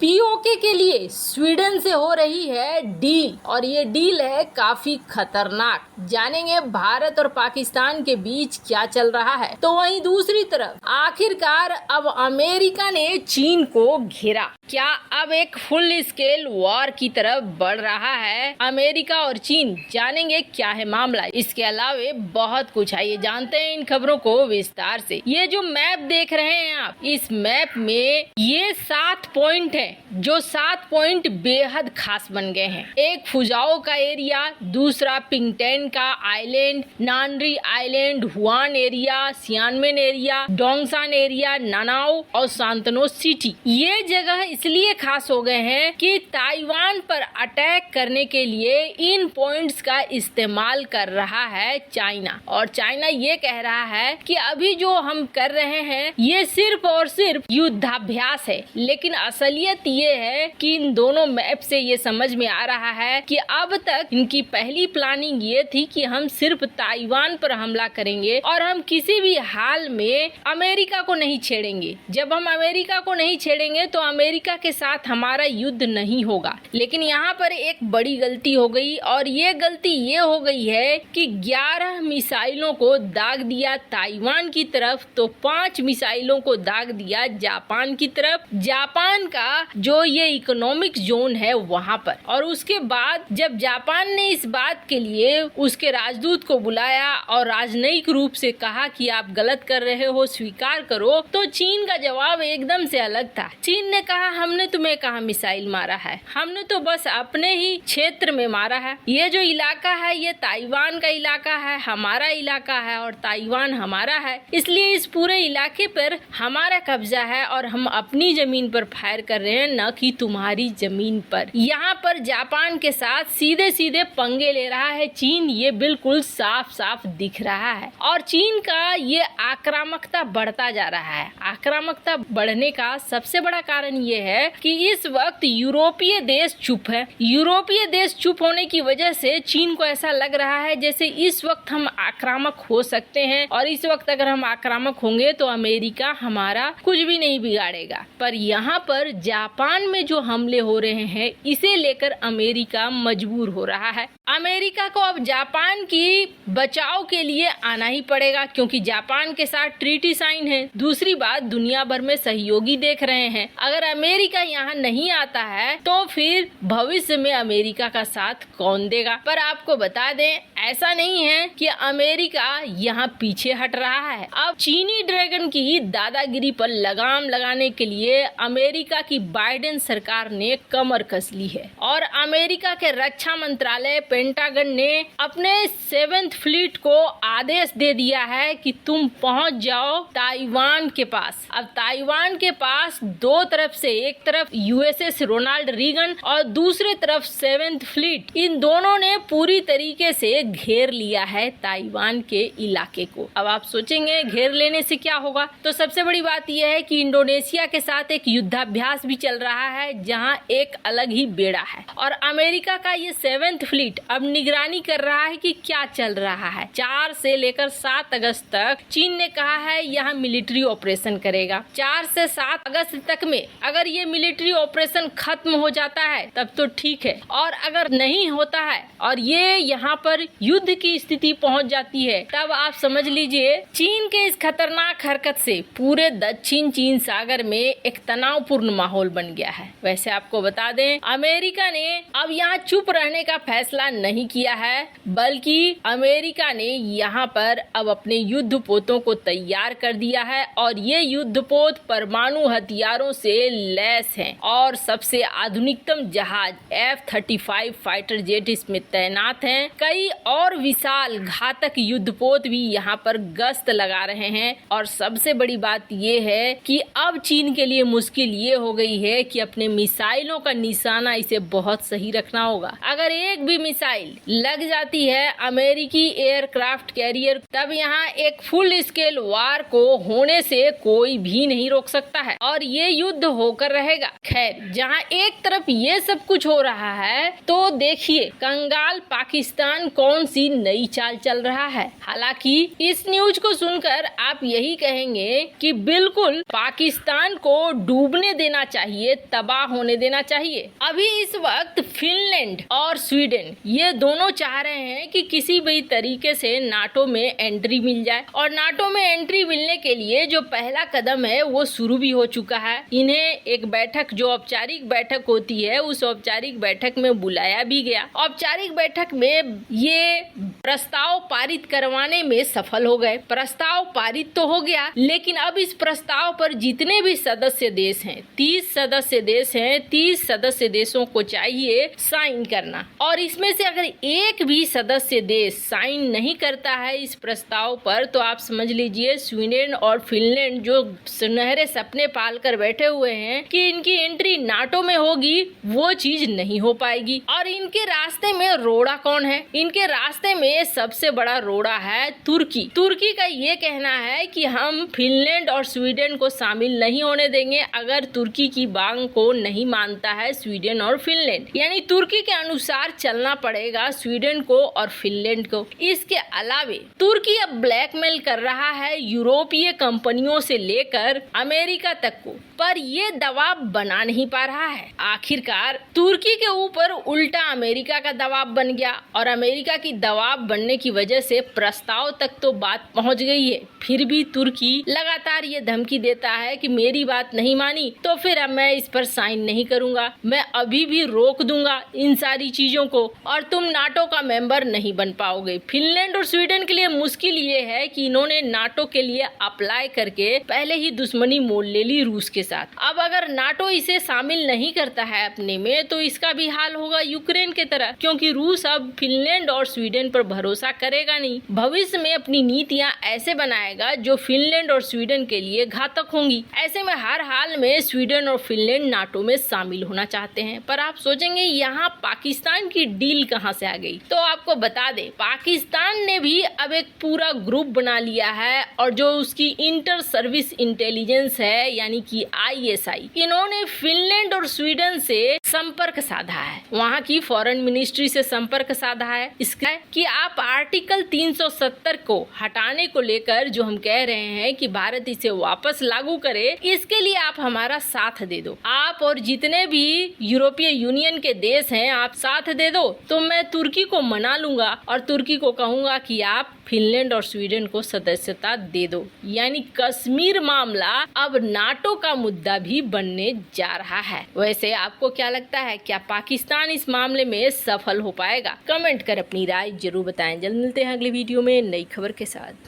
PoK के लिए Sweden से हो रही है डील और ये डील है काफी खतरनाक। जानेंगे भारत और पाकिस्तान के बीच क्या चल रहा है। तो वहीं दूसरी तरफ आखिरकार अब अमेरिका ने चीन को घेरा। क्या अब एक फुल स्केल वॉर की तरफ बढ़ रहा है अमेरिका और चीन? जानेंगे क्या है मामला। इसके अलावे बहुत कुछ है, ये जानते हैं इन खबरों को विस्तार से। ये जो मैप देख रहे हैं आप, इस मैप में ये 7 पॉइंट है, जो 7 पॉइंट बेहद खास बन गए हैं। एक फुजाओ का एरिया, दूसरा पिंगटेन का आइलैंड, नानरी आइलैंड, हुआन एरिया, सियानमेन एरिया, डोंगसान एरिया, नानाओ और सांतनो सिटी। ये जगह इसलिए खास हो गए हैं कि ताइवान पर अटैक करने के लिए इन पॉइंट्स का इस्तेमाल कर रहा है चाइना। और चाइना ये कह रहा है कि अभी जो हम कर रहे हैं ये सिर्फ और सिर्फ युद्धाभ्यास है। लेकिन असलियत ये है कि इन दोनों मैप से ये समझ में आ रहा है कि अब तक इनकी पहली प्लानिंग ये थी कि हम सिर्फ ताइवान पर हमला करेंगे और हम किसी भी हाल में अमेरिका को नहीं छेड़ेंगे। जब हम अमेरिका को नहीं छेड़ेंगे तो अमेरिका के साथ हमारा युद्ध नहीं होगा। लेकिन यहाँ पर एक बड़ी गलती हो गई और ये गलती ये हो गई है कि 11 मिसाइलों को दाग दिया ताइवान की तरफ, तो 5 मिसाइलों को दाग दिया जापान की तरफ, जापान का जो ये इकोनॉमिक जोन है वहाँ पर। और उसके बाद जब जापान ने इस बात के लिए उसके राजदूत को बुलाया और राजनयिक रूप से कहा कि आप गलत कर रहे हो, स्वीकार करो, तो चीन का जवाब एकदम से अलग था। चीन ने कहा हमने तुम्हें कहा मिसाइल मारा है, हमने तो बस अपने ही क्षेत्र में मारा है। ये जो इलाका है ये ताइवान का इलाका है, हमारा इलाका है और ताइवान हमारा है, इसलिए इस पूरे इलाके पर हमारा कब्जा है और हम अपनी जमीन पर फायर कर रहे हैं, न कि तुम्हारी जमीन पर। यहाँ पर जापान के साथ सीधे सीधे पंगे ले रहा है चीन, ये बिल्कुल साफ साफ दिख रहा है। और चीन का ये आक्रामकता बढ़ता जा रहा है। आक्रामकता बढ़ने का सबसे बड़ा कारण ये है कि इस वक्त यूरोपीय देश चुप है। यूरोपीय देश चुप होने की वजह से चीन को ऐसा लग रहा है जैसे इस वक्त हम आक्रामक हो सकते हैं और इस वक्त अगर हम आक्रामक होंगे तो अमेरिका हमारा कुछ भी नहीं बिगाड़ेगा। पर यहाँ पर जापान में जो हमले हो रहे हैं इसे लेकर अमेरिका मजबूर हो रहा है। अमेरिका को अब जापान की बचाव के लिए आना ही पड़ेगा क्योंकि जापान के साथ ट्रीटी साइन है। दूसरी बात, दुनिया भर में सहयोगी देख रहे हैं। अगर अमेरिका यहाँ नहीं आता है तो फिर भविष्य में अमेरिका का साथ कौन देगा। पर आपको बता दें ऐसा नहीं है कि अमेरिका यहाँ पीछे हट रहा है। अब चीनी ड्रैगन की दादागिरी पर लगाम लगाने के लिए अमेरिका की बाइडेन सरकार ने कमर कस ली है और अमेरिका के रक्षा मंत्रालय पेंटागन ने अपने 7th फ्लीट को आदेश दे दिया है कि तुम पहुंच जाओ ताइवान के पास। अब ताइवान के पास दो तरफ से, एक तरफ यूएसएस रोनाल्ड रीगन और दूसरे तरफ 7th फ्लीट, इन दोनों ने पूरी तरीके से घेर लिया है ताइवान के इलाके को। अब आप सोचेंगे घेर लेने से क्या होगा, तो सबसे बड़ी बात यह है कि इंडोनेशिया के साथ एक युद्धाभ्यास भी चल रहा है जहां एक अलग ही बेड़ा है और अमेरिका का ये 7th फ्लीट अब निगरानी कर रहा है कि क्या चल रहा है। 4 से लेकर 7 अगस्त तक चीन ने कहा है यहाँ मिलिट्री ऑपरेशन करेगा। 4 से 7 अगस्त तक में अगर ये मिलिट्री ऑपरेशन खत्म हो जाता है तब तो ठीक है, और अगर नहीं होता है और ये यहाँ पर युद्ध की स्थिति पहुँच जाती है तब आप समझ लीजिए चीन के इस खतरनाक हरकत से पूरे दक्षिण चीन सागर में एक तनावपूर्ण माहौल बन गया है। वैसे आपको बता दें अमेरिका ने अब यहाँ चुप रहने का फैसला नहीं किया है, बल्कि अमेरिका ने यहाँ पर अब अपने युद्ध पोतों को तैयार कर दिया है और ये युद्ध पोत परमाणु हथियारों से लैस हैं और सबसे आधुनिकतम जहाज F-35 फाइटर जेट इसमें तैनात हैं। कई और विशाल घातक युद्धपोत भी यहाँ पर गश्त लगा रहे हैं और सबसे बड़ी बात ये है कि अब चीन के लिए मुश्किल ये हो गई है कि अपने मिसाइलों का निशाना इसे बहुत सही रखना होगा। अगर एक भी मिसाइल लग जाती है अमेरिकी एयरक्राफ्ट कैरियर, तब यहाँ एक फुल स्केल वार को होने से कोई भी नहीं रोक सकता है और ये युद्ध होकर बरकरार रहेगा। खैर, जहां एक तरफ ये सब कुछ हो रहा है तो देखिए कंगाल पाकिस्तान कौन सी नई चाल चल रहा है। हालांकि इस न्यूज को सुनकर आप यही कहेंगे कि बिल्कुल पाकिस्तान को डूबने देना चाहिए, तबाह होने देना चाहिए। अभी इस वक्त फिनलैंड और स्वीडन ये दोनों चाह रहे हैं कि किसी भी तरीके से नाटो में एंट्री मिल जाए, और नाटो में एंट्री मिलने के लिए जो पहला कदम है वो शुरू भी हो चुका है। इन्हें एक बैठक, जो औपचारिक बैठक होती है, उस औपचारिक बैठक में बुलाया भी गया। औपचारिक बैठक में ये प्रस्ताव पारित करवाने में सफल हो गए। प्रस्ताव पारित तो हो गया, लेकिन अब इस प्रस्ताव पर जितने भी सदस्य देश हैं, 30 सदस्य देश हैं, 30 सदस्य देशों को चाहिए साइन करना। और इसमें से अगर एक भी सदस्य देश साइन नहीं करता है इस प्रस्ताव पर, तो आप समझ लीजिए स्वीडन और फिनलैंड जो सुनहरे सपने पाल कर बैठे हुए हैं कि इनकी एंट्री नाटो में होगी, वो चीज नहीं हो पाएगी। और इनके रास्ते में रोड़ा कौन है? इनके रास्ते में सबसे बड़ा रोड़ा है तुर्की। तुर्की का ये कहना है कि हम फिनलैंड और स्वीडन को शामिल नहीं होने देंगे अगर तुर्की की मांग को नहीं मानता है स्वीडन और फिनलैंड। यानी तुर्की के अनुसार चलना पड़ेगा स्वीडन को और फिनलैंड को। इसके अलावे तुर्की अब ब्लैकमेल कर रहा है यूरोपीय कंपनियों से लेकर अमेरिका तक को, पर ये दबाव बना नहीं पा रहा है। आखिरकार तुर्की के ऊपर उल्टा अमेरिका का दबाव बन गया, और अमेरिका की दबाव बनने की वजह से प्रस्ताव तक तो बात पहुंच गई है। फिर भी तुर्की लगातार ये धमकी देता है कि मेरी बात नहीं मानी तो फिर अब मैं इस पर साइन नहीं करूंगा, मैं अभी भी रोक दूंगा इन सारी चीजों को, और तुम नाटो का मेंबर नहीं बन पाओगे। फिनलैंड और स्वीडन के लिए मुश्किल ये है कि इन्होंने नाटो के लिए अप्लाई करके पहले ही दुश्मनी मोल ले ली रूस के साथ। अब अगर नाटो इसे शामिल नहीं करता है अपने में, तो इसका भी हाल होगा यूक्रेन के तरह, क्योंकि रूस अब फिनलैंड और स्वीडन पर भरोसा करेगा नहीं। भविष्य में अपनी नीतियां ऐसे बनाएगा जो फिनलैंड और स्वीडन के लिए घातक होंगी। ऐसे में हर हाल में स्वीडन और फिनलैंड नाटो में शामिल होना चाहते हैं। पर आप सोचेंगे यहाँ पाकिस्तान की डील कहाँ से आ गई? तो आपको बता दें, पाकिस्तान ने भी अब एक पूरा ग्रुप बना लिया है, और जो उसकी इंटर सर्विस इंटेलिजेंस है यानी कि ISI, इन्होंने फिनलैंड और स्वीडन से संपर्क साधा है, वहाँ की फॉरेन मिनिस्ट्री से संपर्क साधा है। इसका कि आप आर्टिकल 370 को हटाने को लेकर जो हम कह रहे हैं कि भारत इसे वापस लागू करे, इसके लिए आप हमारा साथ दे दो। आप और जितने भी यूरोपीय यूनियन के देश हैं, आप साथ दे दो, तो मैं तुर्की को मना लूंगा और तुर्की को कहूंगा कि आप फिनलैंड और स्वीडन को सदस्यता दे दो। यानी कश्मीर मामला अब नाटो का मुद्दा भी बनने जा रहा है। वैसे आपको क्या लगता है, क्या पाकिस्तान इस मामले में सफल हो पाएगा? कमेंट कर अपनी राय जरूर बताएं। जल्द मिलते हैं अगली वीडियो में नई खबर के साथ।